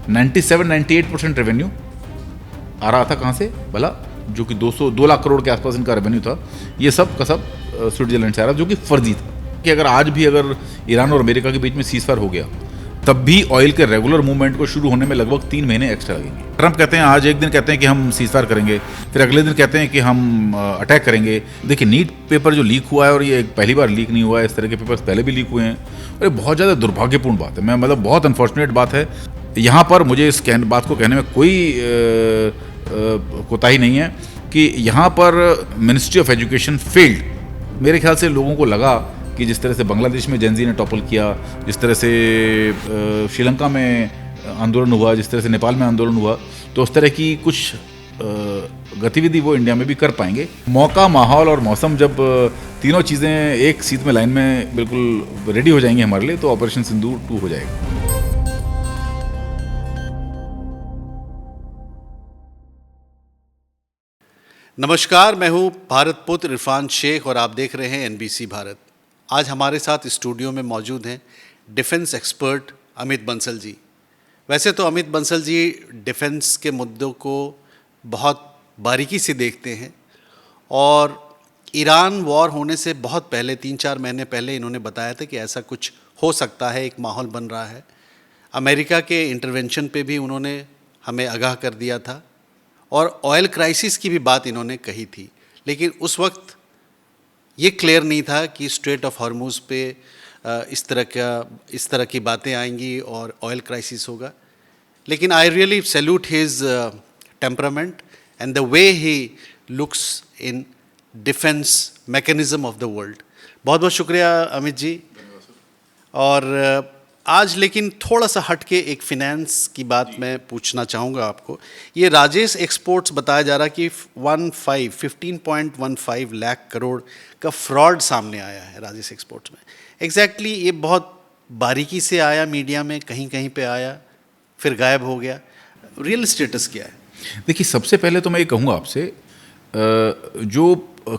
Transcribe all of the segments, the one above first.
97-98% revenue आ रहा था कहाँ से भला, जो कि 2 लाख करोड़ के आसपास इनका रेवेन्यू था, ये सब का सब स्विट्जरलैंड से आ रहा, जो कि फर्जी था। कि अगर आज भी अगर ईरान और अमेरिका के बीच में सीज़फायर हो गया, तब भी ऑयल के रेगुलर मूवमेंट को शुरू होने में लगभग 3 महीने एक्स्ट्रा लगेंगे। ट्रंप कहते हैं आज एक दिन कहते हैं कि हम सीज़फायर करेंगे, फिर अगले दिन कहते हैं कि हम अटैक करेंगे। देखिए नीट पेपर जो लीक हुआ है, और ये पहली बार लीक नहीं हुआ है, इस तरह के पेपर्स पहले भी लीक हुए हैं, और ये बहुत ज़्यादा दुर्भाग्यपूर्ण बात है। मैं मतलब बहुत अनफॉर्चुनेट बात है। यहाँ पर मुझे इस बात को कहने में कोई कोताही नहीं है कि यहाँ पर मिनिस्ट्री ऑफ एजुकेशन फेल्ड। मेरे ख्याल से लोगों को लगा कि जिस तरह से बांग्लादेश में जेनजी ने टॉपल किया, जिस तरह से श्रीलंका में आंदोलन हुआ, जिस तरह से नेपाल में आंदोलन हुआ, तो उस तरह की कुछ गतिविधि वो इंडिया में भी कर पाएंगे। मौका, माहौल और मौसम जब तीनों चीज़ें एक सीध में लाइन में बिल्कुल रेडी हो जाएंगी हमारे लिए, तो ऑपरेशन सिंदूर 2 हो जाएगा। नमस्कार, मैं हूं भारत पुत्र इरफान शेख और आप देख रहे हैं एनबीसी भारत। आज हमारे साथ स्टूडियो में मौजूद हैं डिफेंस एक्सपर्ट अमित बंसल जी। वैसे तो अमित बंसल जी डिफेंस के मुद्दों को बहुत बारीकी से देखते हैं, और ईरान वॉर होने से बहुत पहले 3-4 महीने पहले इन्होंने बताया था कि ऐसा कुछ हो सकता है, एक माहौल बन रहा है। अमेरिका के इंटरवेंशन पे भी उन्होंने हमें आगाह कर दिया था, और ऑयल क्राइसिस की भी बात इन्होंने कही थी। लेकिन उस वक्त ये क्लियर नहीं था कि स्ट्रेट ऑफ हॉर्मुज़ पे इस तरह की बातें आएंगी और ऑयल क्राइसिस होगा। लेकिन I really salute his temperament and the way he looks in defence mechanism of the world. बहुत बहुत शुक्रिया अमित जी। और आज लेकिन थोड़ा सा हट के एक फिनेंस की बात मैं पूछना चाहूँगा आपको। ये राजेश एक्सपोर्ट्स बताया जा रहा कि 15.15 लाख करोड़ का फ्रॉड सामने आया है राजेश एक्सपोर्ट्स में। एग्जैक्टली ये बहुत बारीकी से आया, मीडिया में कहीं कहीं पे आया, फिर गायब हो गया। रियल स्टेटस क्या है? देखिए, सबसे पहले तो मैं ये कहूँगा आपसे, जो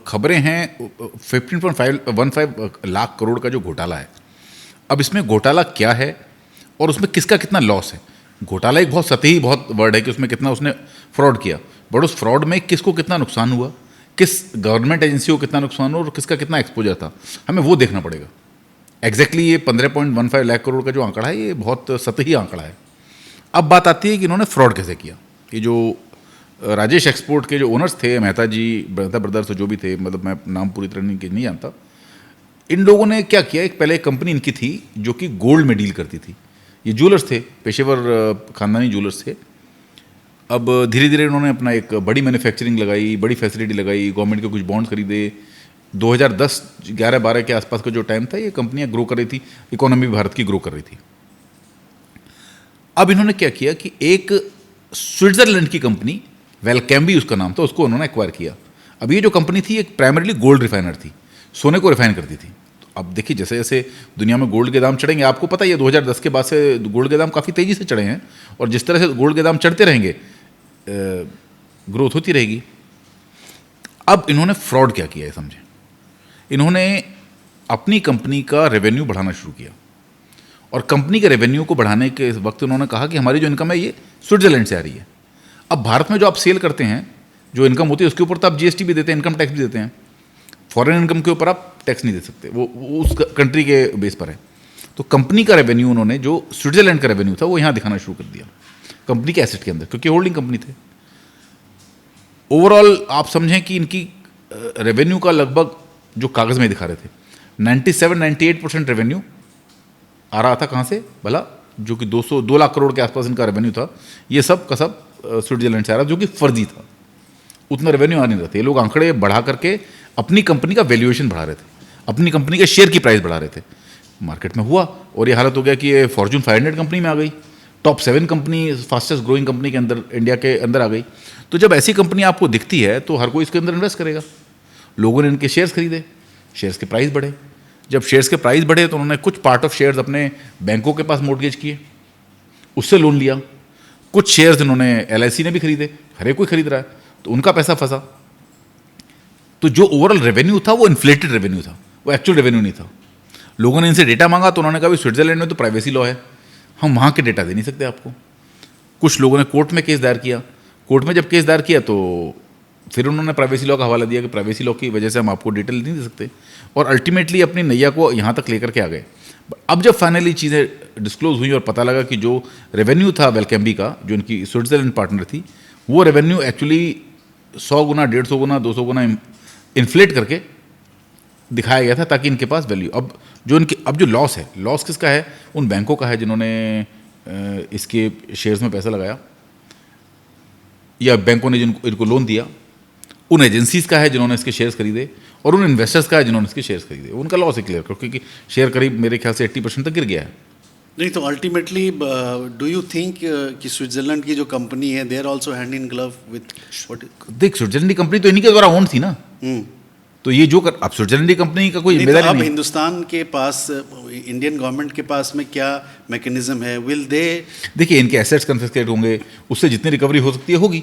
खबरें हैं 15.15 लाख करोड़ का जो घोटाला है, अब इसमें घोटाला क्या है और उसमें किसका कितना लॉस है। घोटाला एक बहुत सतही बहुत वर्ड है कि उसमें कितना उसने फ्रॉड किया, बट उस फ्रॉड में किसको कितना नुकसान हुआ, किस गवर्नमेंट एजेंसी को कितना नुकसान हुआ और किसका कितना एक्सपोजर था, हमें वो देखना पड़ेगा। एग्जैक्टली ये 15.15 लाख करोड़ का जो आंकड़ा है, ये बहुत सतही आंकड़ा है। अब बात आती है कि इन्होंने फ्रॉड कैसे किया। ये जो राजेश एक्सपोर्ट के जो ओनर्स थे, मेहता ब्रदर्स जो भी थे, मतलब मैं नाम पूरी तरह नहीं जानता, इन लोगों ने क्या किया, एक पहले एक कंपनी इनकी थी जो कि गोल्ड में डील करती थी। ये ज्वेलर्स थे, पेशेवर खानदानी ज्वेलर्स थे। अब धीरे धीरे इन्होंने अपना एक बड़ी मैन्युफैक्चरिंग लगाई, बड़ी फैसिलिटी लगाई, गवर्नमेंट के कुछ बॉन्ड खरीदे। 2010-11-12 के आसपास का जो टाइम था, ये कंपनियां ग्रो कर रही थी, इकोनॉमी भारत की ग्रो कर रही थी। अब इन्होंने क्या किया कि एक स्विट्जरलैंड की कंपनी, वेलकैम्बी उसका नाम था, उसको उन्होंने एक्वायर किया। अब ये जो कंपनी थी, एक प्राइमरीली गोल्ड रिफाइनर थी, सोने को रिफाइन करती थी। तो अब देखिए, जैसे जैसे दुनिया में गोल्ड के दाम चढ़ेंगे, आपको पता ही है 2010 के बाद से गोल्ड के दाम काफ़ी तेज़ी से चढ़े हैं, और जिस तरह से गोल्ड के दाम चढ़ते रहेंगे, ग्रोथ होती रहेगी। अब इन्होंने फ्रॉड क्या किया है समझे, इन्होंने अपनी कंपनी का रेवेन्यू बढ़ाना शुरू किया, और कंपनी के रेवेन्यू को बढ़ाने के वक्त उन्होंने कहा कि हमारी जो इनकम है ये स्विट्जरलैंड से आ रही है। अब भारत में जो आप सेल करते हैं, जो इनकम होती है, उसके ऊपर तो आप जीएसटी भी देते हैं, इनकम टैक्स भी देते हैं। फॉरेन इनकम के ऊपर आप टैक्स नहीं दे सकते, वो उस कंट्री के बेस पर है। तो कंपनी का रेवेन्यू उन्होंने, जो स्विट्जरलैंड का रेवेन्यू था, वो यहाँ दिखाना शुरू कर दिया कंपनी के एसेट के अंदर, क्योंकि होल्डिंग कंपनी थे। ओवरऑल आप समझें कि इनकी रेवेन्यू का लगभग, जो कागज़ में दिखा रहे थे, 97-98% रेवेन्यू आ रहा था कहाँ से भला, जो कि 2 लाख करोड़ के आसपास इनका रेवेन्यू था, ये सब का सब स्विट्जरलैंड से आ रहा, जो कि फर्जी था। उतना रेवेन्यू आ नहीं रहा था। ये लोग आंकड़े बढ़ा करके अपनी कंपनी का वैल्यूएशन बढ़ा रहे थे, अपनी कंपनी के शेयर की प्राइस बढ़ा रहे थे। मार्केट में हुआ और ये हालत हो गया कि ये फॉर्च्यून 500 कंपनी में आ गई, top 7 company, fastest growing company के अंदर, इंडिया के अंदर आ गई। तो जब ऐसी कंपनी आपको दिखती है, तो हर कोई इसके अंदर इन्वेस्ट करेगा। लोगों ने इनके शेयर्स खरीदे, शेयर्स के प्राइस बढ़े। जब शेयर्स के प्राइस बढ़े, तो उन्होंने कुछ पार्ट ऑफ शेयर्स अपने बैंकों के पास मॉर्गेज किए, उससे लोन लिया। कुछ शेयर्स इन्होंने LIC ने भी खरीदे, हर एक कोई खरीद रहा है, तो उनका पैसा फंसा। तो जो ओवरऑल रेवेन्यू था, वो इन्फ्लेटेड रेवेन्यू था, वो एक्चुअल रेवेन्यू नहीं था। लोगों ने इनसे डेटा मांगा, तो उन्होंने कहा भी स्विट्जरलैंड में तो प्राइवेसी लॉ है, हम वहाँ के डेटा दे नहीं सकते आपको। कुछ लोगों ने कोर्ट में केस दायर किया। कोर्ट में जब केस दायर किया तो फिर उन्होंने प्राइवेसी लॉ का हवाला दिया कि प्राइवेसी लॉ की वजह से हम आपको डिटेल नहीं दे सकते, और अल्टीमेटली अपनी नैया को यहाँ तक लेकर के आ गए। अब जब फाइनली चीज़ें डिस्क्लोज हुई और पता लगा कि जो रेवेन्यू था वेलकैम्बी का, जो उनकी स्विट्जरलैंड पार्टनर थी, वो रेवेन्यू एक्चुअली 100 गुना, 150 गुना, 200 गुना इन्फ्लेट करके दिखाया गया था ताकि इनके पास वैल्यू। अब जो लॉस है, लॉस किसका है? उन बैंकों का है जिन्होंने इसके शेयर्स में पैसा लगाया, या बैंकों ने जिनको इनको लोन दिया, उन एजेंसीज का है जिन्होंने इसके शेयर्स खरीदे, और उन इन्वेस्टर्स का है जिन्होंने इसके शेयर्स खरीदे। उनका लॉस है क्लियर, क्योंकि शेयर करीब मेरे ख्याल से 80% तक गिर गया है। नहीं तो अल्टीमेटली डू यू थिंक कि स्विट्जरलैंड की जो कंपनी है they are also hand in glove with what? देख, स्विट्जरलैंड की कंपनी तो इन्हीं के द्वारा ओन थी ना, तो ये जो अब स्विट्जरलैंड की कंपनी का कोई जिम्मेदारी अब नहीं। हिंदुस्तान के पास, इंडियन गवर्नमेंट के पास में क्या मैकेनिज्म है? विल दे, देखिए, इनके एसेट्स कन्फिस्केट होंगे, उससे जितनी रिकवरी हो सकती है होगी,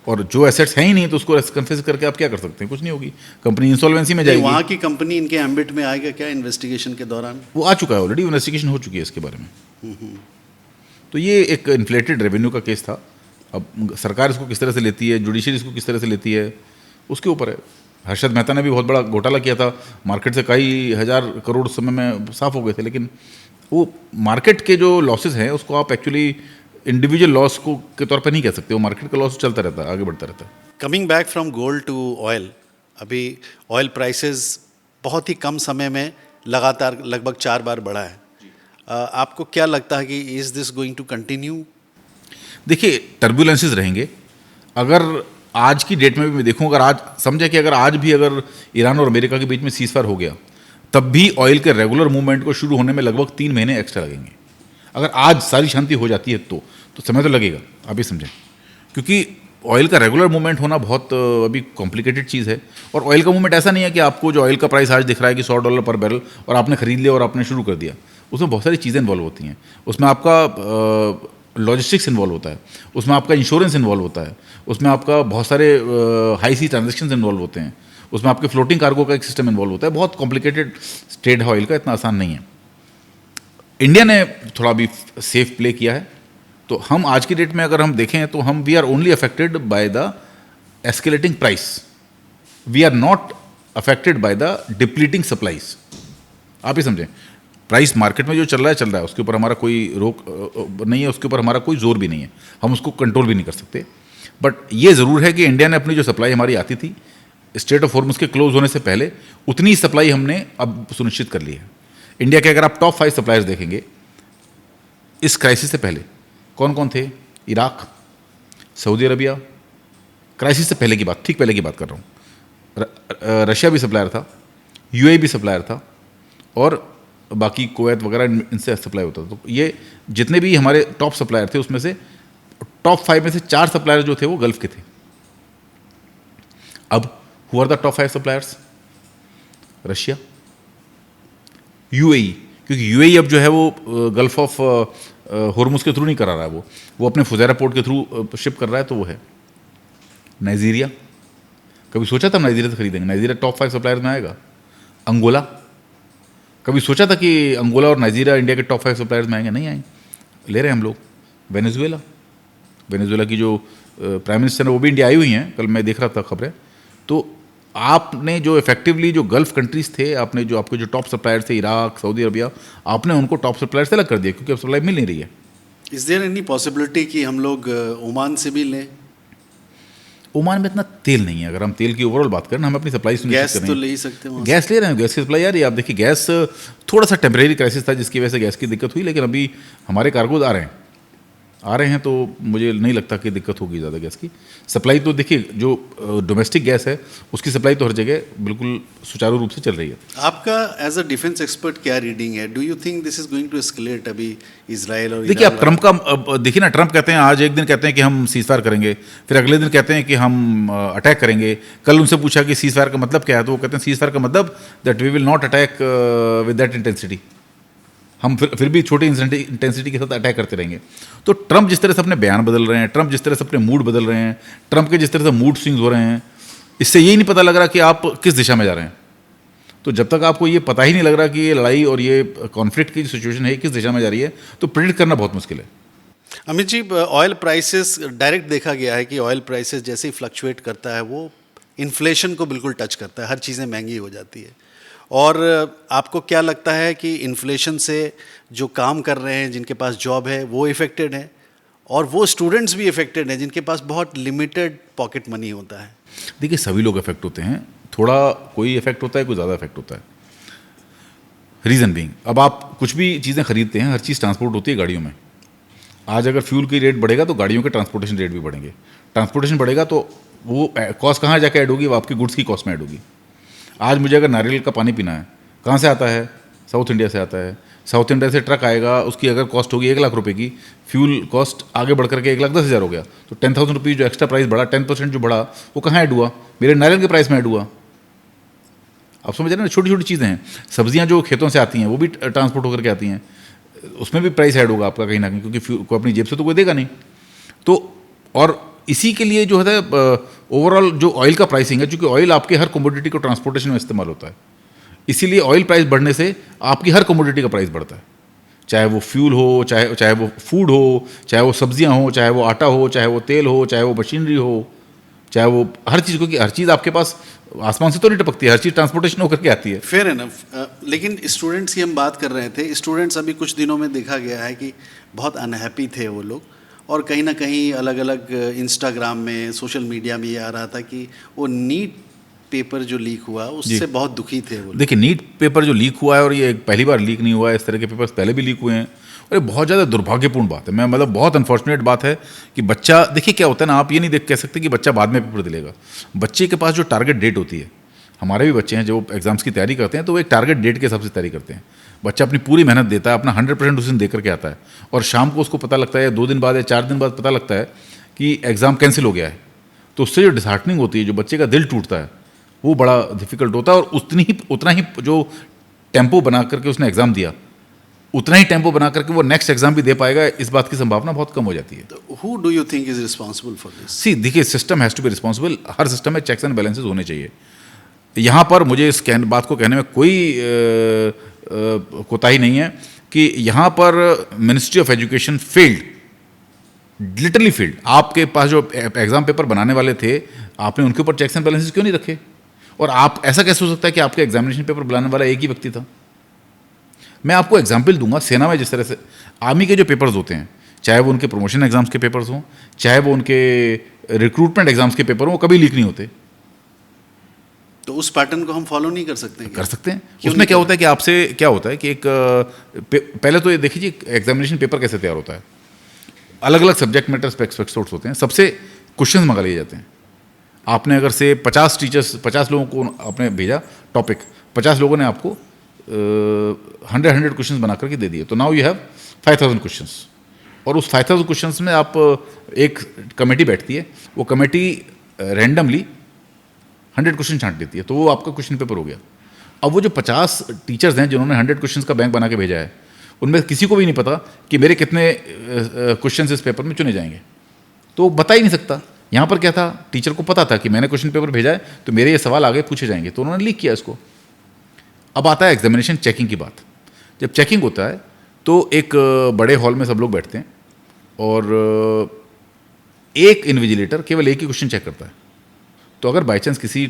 और जो एसेट्स हैं ही नहीं तो उसको कन्फिस्क करके आप क्या कर सकते हैं? कुछ नहीं होगी, कंपनी इंसॉल्वेंसी में जाएगी। वहाँ की कंपनी इनके एम्बिट में आएगा क्या इन्वेस्टिगेशन के दौरान? वो आ चुका है ऑलरेडी, इन्वेस्टिगेशन हो चुकी है इसके बारे में। तो ये एक इन्फ्लेटेड रेवेन्यू का केस था। अब सरकार इसको किस तरह से लेती है, जुडिशरी इसको किस तरह से लेती है, उसके ऊपर है। हर्षद मेहता ने भी बहुत बड़ा घोटाला किया था, मार्केट से कई हज़ार करोड़ समय में साफ हो गए थे, लेकिन वो मार्केट के जो लॉसेस हैं उसको आप एक्चुअली इंडिविजुअल लॉस को के तौर पर नहीं कह सकते। वो मार्केट का लॉस चलता रहता है, आगे बढ़ता रहता है। Coming back from gold to oil, अभी ऑयल प्राइसेस बहुत ही कम समय में लगातार लगभग 4 बार बढ़ा है। आपको क्या लगता है कि is this going to continue? देखिए, टर्बुलेंसेस रहेंगे। अगर आज की डेट में भी मैं देखूं, अगर आज समझे कि अगर ईरान और अमेरिका के बीच में सीज़फायर हो गया, तब भी ऑयल के रेगुलर मूवमेंट को शुरू होने में लगभग 3 महीने एक्स्ट्रा लगेंगे। अगर आज सारी शांति हो जाती है तो समय तो लगेगा, आप ही समझें, क्योंकि ऑयल का रेगुलर मूवमेंट होना बहुत अभी कॉम्प्लिकेटेड चीज़ है। और ऑयल का मूवमेंट ऐसा नहीं है कि आपको जो ऑयल का प्राइस आज दिख रहा है कि $100 पर बैरल और आपने खरीद लिया और आपने शुरू कर दिया। उसमें बहुत सारी चीज़ें इन्वॉल्व होती हैं। उसमें आपका लॉजिस्टिक्स इन्वॉल्व होता है, उसमें आपका इंश्योरेंस इन्वॉल्व होता है, उसमें आपका बहुत सारे हाई सी ट्रांजेक्शन इन्वॉल्व होते हैं, उसमें आपके फ्लोटिंग कार्गो का एक सिस्टम इन्वॉल्व होता है। बहुत कॉम्प्लिकेटेड ट्रेड है ऑयल का, इतना आसान नहीं है। इंडिया ने थोड़ा भी सेफ प्ले किया है। तो हम आज की डेट में अगर हम देखें तो हम we are only affected by the escalating price, we are not affected by the depleting supplies. आप ही समझें, प्राइस मार्केट में जो चल रहा है उसके ऊपर हमारा कोई रोक नहीं है, उसके ऊपर हमारा कोई जोर भी नहीं है, हम उसको कंट्रोल भी नहीं कर सकते। बट ये ज़रूर है कि इंडिया ने अपनी जो सप्लाई हमारी आती थी स्ट्रेट ऑफ हॉर्मुज़ के क्लोज होने से पहले, उतनी सप्लाई हमने अब सुनिश्चित कर ली है। इंडिया के अगर आप टॉप 5 सप्लायर्स देखेंगे इस क्राइसिस से पहले, कौन कौन थे? इराक, सऊदी अरबिया, क्राइसिस से पहले की बात, ठीक पहले की बात कर रहा हूँ। रशिया भी सप्लायर था, यूएई भी सप्लायर था, और बाकी कुवैत वगैरह इनसे सप्लाई होता था। तो ये जितने भी हमारे टॉप सप्लायर थे उसमें से टॉप 5 में से 4 सप्लायर जो थे वो गल्फ के थे। अब who are the top 5 suppliers? Russia, UAE, क्योंकि यूएई अब जो है वो गल्फ ऑफ हॉर्मुज़ के थ्रू नहीं करा रहा है, वो अपने फुजैरा पोर्ट के थ्रू शिप कर रहा है, तो वो है। नाइजीरिया, कभी सोचा था नाइजीरिया से खरीदेंगे? नाइजीरिया टॉप 5 सप्लायर्स में आएगा। अंगोला, कभी सोचा था कि अंगोला और नाइजीरिया इंडिया के टॉप 5 सप्लायर्स में आएंगे? नहीं आए, ले रहे हैं हम लोग। वेनेजुएला की जो प्राइम मिनिस्टर है वो भी इंडिया आई हुई हैं, कल मैं देख रहा था खबरें। तो आपने जो इफेक्टिवली जो गल्फ कंट्रीज थे, आपने जो आपके जो टॉप सप्लायर्स थे, इराक, सऊदी अरबिया, आपने उनको टॉप सप्लायर से अलग कर दिया क्योंकि अब सप्लाई मिल नहीं रही है। इज देयर एनी पॉसिबिलिटी कि हम लोग ओमान से भी लें? ओमान में इतना तेल नहीं है। अगर हम तेल की ओवरऑल बात करें, हम अपनी सप्लाई गैस तो ले ही सकते हैं, गैस ले रहे हैं, गैस की सप्लाई आ रही है। आप देखिए, गैस थोड़ा सा टेम्परेरी क्राइसिस था जिसकी वजह से गैस की दिक्कत हुई, लेकिन अभी हमारे कार्गोज आ रहे हैं तो मुझे नहीं लगता कि दिक्कत होगी ज़्यादा गैस की सप्लाई। तो देखिए, जो डोमेस्टिक गैस है उसकी सप्लाई तो हर जगह बिल्कुल सुचारू रूप से चल रही है। आपका एज अ डिफेंस एक्सपर्ट क्या रीडिंग है? Do you think this is going to escalate अभी इजराइल और? देखिए, आप ट्रंप का देखिए ना, ट्रंप कहते हैं आज एक दिन कहते हैं कि हम सीज़फायर करेंगे, फिर अगले दिन कहते हैं कि हम अटैक करेंगे। कल उनसे पूछा कि सीज़फायर का मतलब क्या है, तो वो कहते हैं सीज़फायर का मतलब that we will not attack with that intensity, हम फिर भी छोटी इंटेंसिटी के साथ अटैक करते रहेंगे। तो ट्रंप जिस तरह से अपने बयान बदल रहे हैं, ट्रंप जिस तरह से अपने मूड बदल रहे हैं, ट्रंप के जिस तरह से मूड स्विंग्स हो रहे हैं, इससे यही नहीं पता लग रहा कि आप किस दिशा में जा रहे हैं। तो जब तक आपको ये पता ही नहीं लग रहा कि ये लड़ाई और ये कॉन्फ्लिक्ट की जो सिचुएशन है किस दिशा में जा रही है, तो प्रेडिक्ट करना बहुत मुश्किल है। Amit ji, oil prices direct देखा गया है कि ऑयल प्राइसेस जैसे ही फ्लक्चुएट करता है वो इन्फ्लेशन को बिल्कुल टच करता है, हर चीज़ें महंगी हो जाती है। और आपको क्या लगता है कि इन्फ्लेशन से जो काम कर रहे हैं, जिनके पास जॉब है, वो इफ़ेक्टेड है, और वो स्टूडेंट्स भी इफ़ेक्टेड हैं जिनके पास बहुत लिमिटेड पॉकेट मनी होता है? देखिए, सभी लोग इफेक्ट होते हैं, थोड़ा कोई इफेक्ट होता है, कोई ज़्यादा इफेक्ट होता है। रीज़न बीइंग, अब आप कुछ भी चीज़ें खरीदते हैं, हर चीज़ ट्रांसपोर्ट होती है गाड़ियों में। आज अगर फ्यूल की रेट बढ़ेगा तो गाड़ियों के ट्रांसपोर्टेशन रेट भी बढ़ेंगे। ट्रांसपोर्टेशन बढ़ेगा तो वो कॉस्ट कहाँ जाके ऐड होगी? वो आपकी गुड्स की कॉस्ट में ऐड होगी। आज मुझे अगर नारियल का पानी पीना है, कहाँ से आता है? साउथ इंडिया से आता है। साउथ इंडिया से ट्रक आएगा, उसकी अगर कॉस्ट होगी 1 लाख रुपए की, फ्यूल कॉस्ट आगे बढ़ करके 1,10,000 हो गया, तो 10,000 रुपीज़ जो एक्स्ट्रा प्राइस बढ़ा, 10% जो बढ़ा, वो कहाँ ऐड हुआ? मेरे नारियल के प्राइस में ऐड हुआ। आप समझ रहे हैं ना, छोटी छोटी चीज़ें हैं। सब्जियां जो खेतों से आती हैं वो भी ट्रांसपोर्ट होकर के आती हैं, उसमें भी प्राइस ऐड होगा आपका कहीं ना कहीं, क्योंकि को अपनी जेब से तो कोई देगा नहीं। तो और इसी के लिए जो है ओवरऑल जो ऑयल का प्राइसिंग है, क्योंकि ऑयल आपके हर कमोडिटी को ट्रांसपोर्टेशन में इस्तेमाल होता है, इसीलिए ऑयल प्राइस बढ़ने से आपकी हर कमोडिटी का प्राइस बढ़ता है। चाहे वो फ्यूल हो, चाहे वो फूड हो, चाहे वो सब्जियां हो, चाहे वो आटा हो, चाहे वो तेल हो, चाहे वो मशीनरी हो, चाहे वो हर चीज़, क्योंकि हर चीज़ आपके पास आसमान से तो नहीं टपकती है, हर चीज़ ट्रांसपोर्टेशन होकर के आती है। Fair enough. लेकिन स्टूडेंट्स की हम बात कर रहे थे, स्टूडेंट्स अभी कुछ दिनों में देखा गया है कि बहुत अनहैप्पी थे वो लोग, और कहीं ना कहीं अलग अलग इंस्टाग्राम में, सोशल मीडिया में ये आ रहा था कि वो नीट पेपर जो लीक हुआ उससे बहुत दुखी थे वो लोग। देखिए, नीट पेपर जो लीक हुआ है, और ये पहली बार लीक नहीं हुआ है, इस तरह के पेपर्स पहले भी लीक हुए हैं, और ये बहुत ज़्यादा दुर्भाग्यपूर्ण बात है। मैं मतलब बहुत अनफॉर्चुनेट बात है कि बच्चा, देखिए क्या होता है ना, आप ये नहीं देख कह सकते कि बच्चा बाद में पेपर दिलेगा। बच्चे के पास जो टारगेट डेट होती है, हमारे भी बच्चे हैं जो एग्जाम्स की तैयारी करते हैं, तो वो एक टारगेट डेट के हिसाब से तैयारी करते हैं। बच्चा अपनी पूरी मेहनत देता है, अपना 100% उस दिन दे करके आता है, और शाम को उसको पता लगता है, या 2 दिन बाद या 4 दिन बाद पता लगता है कि एग्ज़ाम कैंसिल हो गया है। तो उससे जो डिसहार्टनिंग होती है, जो बच्चे का दिल टूटता है, वो बड़ा डिफिकल्ट होता है। और उतना ही जो टेम्पो बना करके उसने एग्ज़ाम दिया, उतना ही टेम्पो बना करके वो नेक्स्ट एग्जाम भी दे पाएगा, इस बात की संभावना बहुत कम हो जाती है। तो who do you think is responsible for this? See, देखिए, system has to be responsible. हर सिस्टम में चेक्स एंड बैलेंसेस होने चाहिए। यहाँ पर मुझे इस बात को कहने में कोई कोताही नहीं है कि यहाँ पर ministry of education failed, literally field. आपके पास जो एग्जाम पेपर बनाने वाले थे, आपने उनके ऊपर चेक्स एंड बैलेंसेस क्यों नहीं रखे? और आप ऐसा कैसे हो सकता है कि आपके एग्जामिनेशन पेपर बनाने वाला एक ही व्यक्ति था? मैं आपको एग्जाम्पल दूंगा। सेना में जिस तरह से आर्मी के जो पेपर्स होते हैं, चाहे वो उनके प्रमोशन एग्जाम्स के पेपर्स हों, चाहे वो उनके रिक्रूटमेंट एग्जाम्स के पेपर हों, वो कभी लीक नहीं होते। तो उस पैटर्न को हम फॉलो नहीं कर सकते? कर सकते हैं। उसमें क्या होता है कि आपसे क्या होता है कि पहले तो ये देखिए एग्जामिनेशन पेपर कैसे तैयार होता है। अलग अलग सब्जेक्ट मैटर एक्सपर्ट्स होते हैं, सबसे क्वेश्चन मंगा लिए जाते हैं। आपने अगर से 50 लोगों को आपने भेजा टॉपिक, 50 लोगों ने आपको 100 क्वेश्चंस बना करके दे दिए, तो नाउ यू हैव 5,000 क्वेश्चंस। और उस 5,000 क्वेश्चंस में आप एक कमेटी बैठती है, वो कमेटी रैंडमली 100 क्वेश्चन छांट देती है, तो वो आपका क्वेश्चन पेपर हो गया। अब वो जो 50 टीचर्स हैं जिन्होंने 100 क्वेश्चंस का बैंक बना के भेजा है, उनमें किसी को भी नहीं पता कि मेरे कितने क्वेश्चंस इस पेपर में चुने जाएंगे, तो वो बता ही नहीं सकता। यहाँ पर क्या था, टीचर को पता था कि मैंने क्वेश्चन पेपर भेजा है तो मेरे ये सवाल आगे पूछे जाएंगे, तो उन्होंने लीक किया इसको। अब आता है एग्जामिनेशन चेकिंग की बात। जब चेकिंग होता है तो एक बड़े हॉल में सब लोग बैठते हैं, और एक इन्विजिलेटर केवल एक ही क्वेश्चन चेक करता है। तो अगर बाई चांस किसी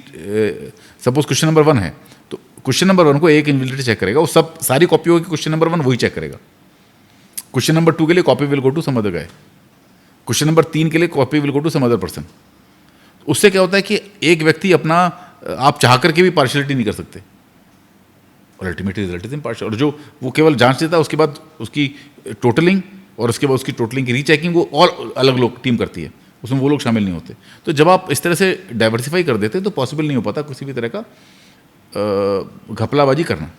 सपोज क्वेश्चन नंबर 1 है, तो क्वेश्चन नंबर 1 को एक इन्विजिलेटर चेक करेगा, वो सब सारी कॉपी होगी, क्वेश्चन नंबर 1 वही चेक करेगा। क्वेश्चन नंबर 2 के लिए copy will go to some other guy, question number 3 के लिए copy will go to some other person. उससे क्या होता है कि एक व्यक्ति अपना, आप चाह करके भी पार्शियलिटी नहीं कर सकते, और अल्टीमेटली रिजल्ट इज इम्पार्शियल। और जो वो केवल जांच देता है, उसके बाद उसकी टोटलिंग, और उसके बाद उसकी टोटलिंग की रीचेकिंग वो और अलग लोग टीम करती है, उसमें वो लोग शामिल नहीं होते। तो जब आप इस तरह से डाइवर्सिफाई कर देते हैं तो पॉसिबल नहीं हो पाता किसी भी तरह का घपलाबाजी करना।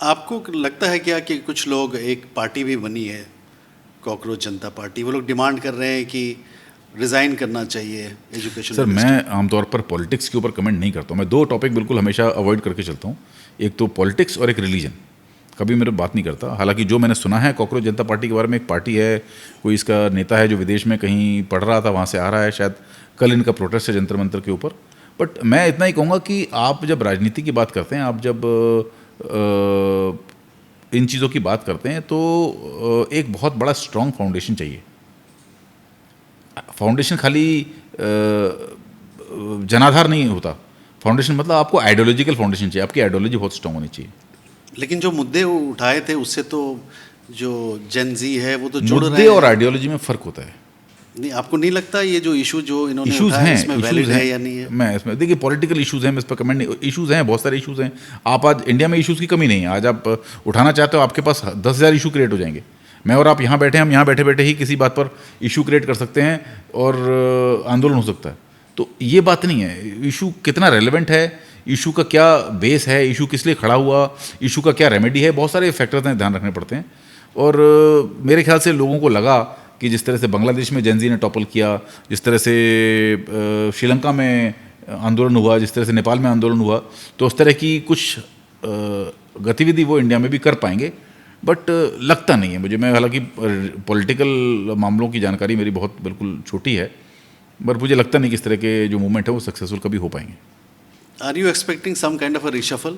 आपको लगता है क्या कि कुछ लोग, एक पार्टी भी बनी है कॉकरोच जनता पार्टी, वो लोग डिमांड कर रहे हैं कि रिज़ाइन करना चाहिए एजुकेशन? सर, मैं आमतौर पर पॉलिटिक्स के ऊपर कमेंट नहीं करता हूँ। मैं 2 टॉपिक बिल्कुल हमेशा अवॉइड करके चलता हूँ, एक तो पॉलिटिक्स और एक रिलीजन। कभी मेरे बात नहीं करता। हालांकि जो मैंने सुना है कॉकरोच जनता पार्टी के बारे में, एक पार्टी है, कोई इसका नेता है जो विदेश में कहीं पढ़ रहा था, वहाँ से आ रहा है, शायद कल इनका प्रोटेस्ट है जंतर मंतर के ऊपर। बट मैं इतना ही कहूँगा कि आप जब राजनीति की बात करते हैं, आप जब इन चीज़ों की बात करते हैं, तो एक बहुत बड़ा स्ट्रॉन्ग फाउंडेशन चाहिए। फाउंडेशन खाली जनाधार नहीं होता। फाउंडेशन मतलब आपको आइडियोलॉजिकल फाउंडेशन चाहिए, आपकी आइडियोलॉजी बहुत स्ट्रांग होनी चाहिए। लेकिन जो मुद्दे वो उठाए थे उससे तो जो जेनजी है वो तो जुड़ रहे मुद्दे हैं। और आइडियोलॉजी में फ़र्क होता है। नहीं, आपको नहीं लगता ये जो इशू जो इन्होंने इश्यूज उठाया हैं, इसमें वैलिड है या नहीं है? मैं इसमें देखिए पॉलिटिकल इश्यूज हैं, मैं इस पर कमेंट नहीं, इश्यूज हैं, बहुत सारे इश्यूज हैं। आप आज इंडिया में इश्यूज की कमी नहीं है। आज आप उठाना चाहते हो, आपके पास 10,000 इशू क्रिएट हो जाएंगे। मैं और आप यहाँ बैठे, हम यहाँ बैठे बैठे ही किसी बात पर इशू क्रिएट कर सकते हैं और आंदोलन हो सकता है। तो ये बात नहीं है। इशू कितना रेलेवेंट है, इशू का क्या बेस है, इशू किस लिए खड़ा हुआ, इशू का क्या रेमेडी है, बहुत सारे फैक्टर्स हैं, ध्यान रखने पड़ते हैं। और मेरे ख्याल से लोगों को लगा कि जिस तरह से बांग्लादेश में जेनजी ने टॉपल किया, जिस तरह से श्रीलंका में आंदोलन हुआ, जिस तरह से नेपाल में आंदोलन हुआ, तो उस तरह की कुछ गतिविधि वो इंडिया में भी कर पाएंगे। बट लगता नहीं है मुझे। मैं हालांकि पॉलिटिकल मामलों की जानकारी मेरी बहुत बिल्कुल छोटी है, पर मुझे लगता नहीं कि इस तरह के जो मूवमेंट है वो सक्सेसफुल कभी हो पाएंगे। Are you expecting some kind of a reshuffle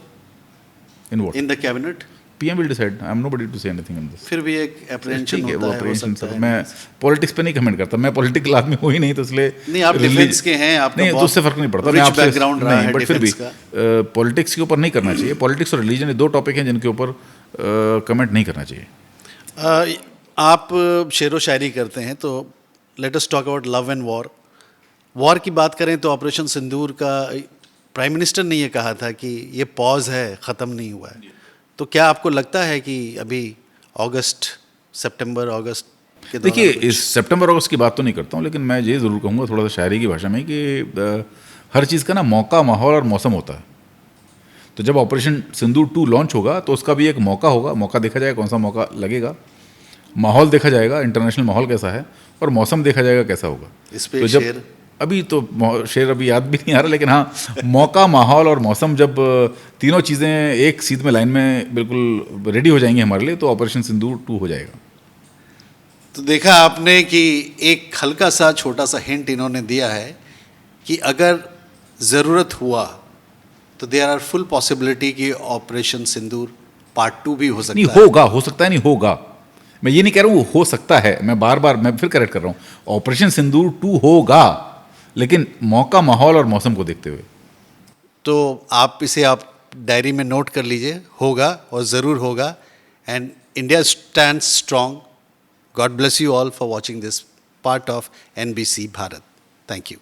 in what? In the cabinet? PM will decide. I am nobody to say anything on this. फिर भी एक अप्रेंशन ठीक है, वो होता है, हो apprehension सकता सब। है। मैं पॉलिटिक्स पे नहीं कमेंट करता। मैं पॉलिटिकल आदमी हूँ ही नहीं, तो इसलिए नहीं, आप डिफेंस के हैं, आपका नहीं, तो उससे फर्क नहीं पड़ता। मैं rich आपसे background रहा नहीं, है बट फिर भी defense का। पॉलिटिक्स के ऊपर नहीं करना चाहिए। पॉलिटिक्स और रिलीजन ये दो टॉपिक हैं जिनके ऊपर कमेंट नहीं करना चाहिए। आप शेर व शायरी करते हैं, तो let us talk about love and war. War की बात करें तो ऑपरेशन सिंदूर का प्राइम मिनिस्टर ने ये कहा था कि ये पॉज है, ख़त्म नहीं हुआ है। तो क्या आपको लगता है कि अभी सितंबर अगस्त के दौरान देखिए, कुछ- इस सितंबर अगस्त की बात तो नहीं करता हूँ, लेकिन मैं ये ज़रूर कहूँगा थोड़ा सा शायरी की भाषा में कि हर चीज़ का ना मौका, माहौल और मौसम होता है। तो जब ऑपरेशन सिंदूर 2 लॉन्च होगा तो उसका भी एक मौका होगा। मौका देखा जाएगा कौन सा मौका लगेगा, माहौल देखा जाएगा इंटरनेशनल माहौल कैसा है, और मौसम देखा जाएगा कैसा होगा। इस पे तो जब शेर अभी तो शेर अभी याद भी नहीं आ रहा, लेकिन हाँ, मौका, माहौल और मौसम जब तीनों चीज़ें एक सीध में लाइन में बिल्कुल रेडी हो जाएंगी हमारे लिए, तो ऑपरेशन सिंदूर 2 हो जाएगा। तो देखा आपने कि एक हल्का सा छोटा सा हिंट इन्होंने दिया है कि अगर ज़रूरत हुआ तो देयर आर फुल पॉसिबिलिटी कि ऑपरेशन सिंदूर पार्ट 2 भी हो सकता नहीं है। होगा, हो सकता है, नहीं होगा। मैं ये नहीं कह रहा हूँ हो सकता है, मैं बार बार मैं फिर करेक्ट कर रहा हूँ। ऑपरेशन सिंदूर 2 होगा, लेकिन मौका, माहौल और मौसम को देखते हुए। तो आप इसे आप डायरी में नोट कर लीजिए, होगा और ज़रूर होगा। And India stands strong. God bless you all for watching this part of NBC Bharat. Thank you.